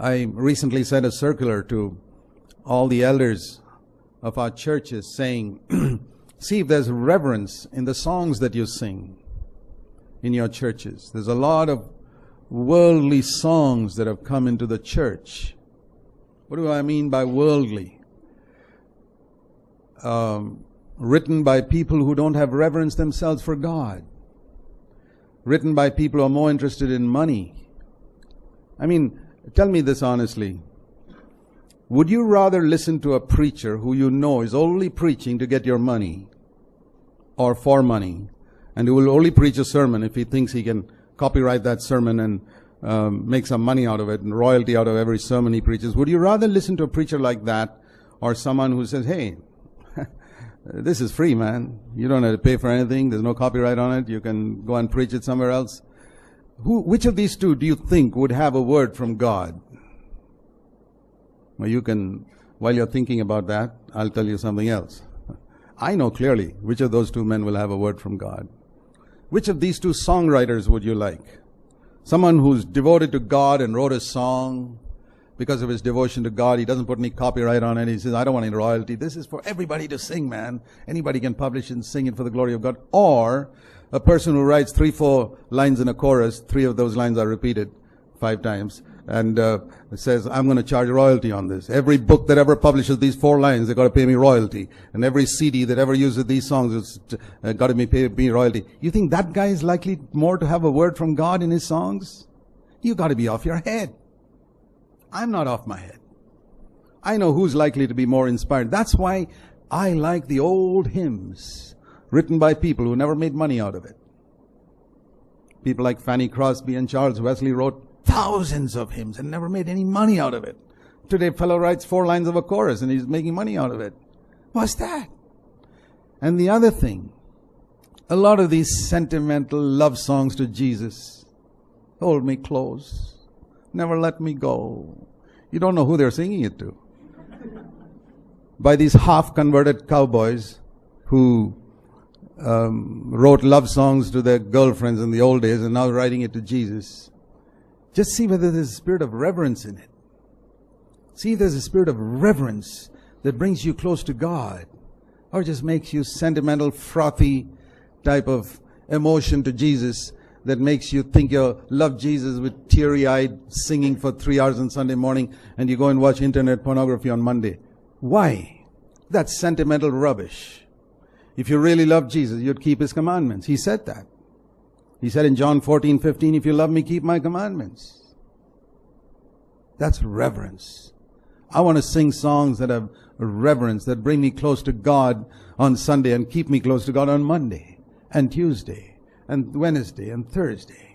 I recently sent a circular to all the elders of our churches saying, see if there's reverence in the songs that you sing in your churches. There's a lot of worldly songs that have come into the church. What do I mean by worldly? Written by people who don't have reverence themselves for God. Written by people who are more interested in money. I mean, tell me this honestly. Would you rather listen to a preacher who you know is only preaching to get your money or for money, and who will only preach a sermon if he thinks he can copyright that sermon and make some money out of it and royalty out of every sermon he preaches? Would you rather listen to a preacher like that or someone who says, hey, this is free, man. You don't have to pay for anything. There's no copyright on it. You can go and preach it somewhere else. Which of these two do you think would have a word from God? Well, you can, while you're thinking about that, I'll tell you something else. I know clearly which of those two men will have a word from God. Which of these two songwriters would you like? Someone who's devoted to God and wrote a song because of his devotion to God. He doesn't put any copyright on it. He says, I don't want any royalty. This is for everybody to sing, man. Anybody can publish it and sing it for the glory of God. Or a person who writes 3-4 lines in a chorus, 3 of those lines are repeated 5 times, and says, I'm going to charge royalty on this. Every book that ever publishes these 4 lines, they've got to pay me royalty. And every CD that ever uses these songs has got to pay me royalty. You think that guy is likely more to have a word from God in his songs? You got to be off your head. I'm not off my head. I know who's likely to be more inspired. That's why I like the old hymns written by people who never made money out of it. People like Fanny Crosby and Charles Wesley wrote thousands of hymns and never made any money out of it. Today, a fellow writes 4 lines of a chorus and he's making money out of it. What's that? And the other thing, a lot of these sentimental love songs to Jesus, hold me close, never let me go. You don't know who they're singing it to. By these half-converted cowboys who wrote love songs to their girlfriends in the old days and now writing it to Jesus. Just see whether there's a spirit of reverence in it. See if there's a spirit of reverence that brings you close to God, or just makes you sentimental, frothy type of emotion to Jesus that makes you think you love Jesus with teary-eyed singing for 3 hours on Sunday morning, and you go and watch internet pornography on Monday. Why? That's sentimental rubbish. If you really love Jesus, you'd keep His commandments. He said that. He said in John 14:15, if you love me, keep my commandments. That's reverence. I want to sing songs that have reverence, that bring me close to God on Sunday and keep me close to God on Monday and Tuesday and Wednesday and Thursday.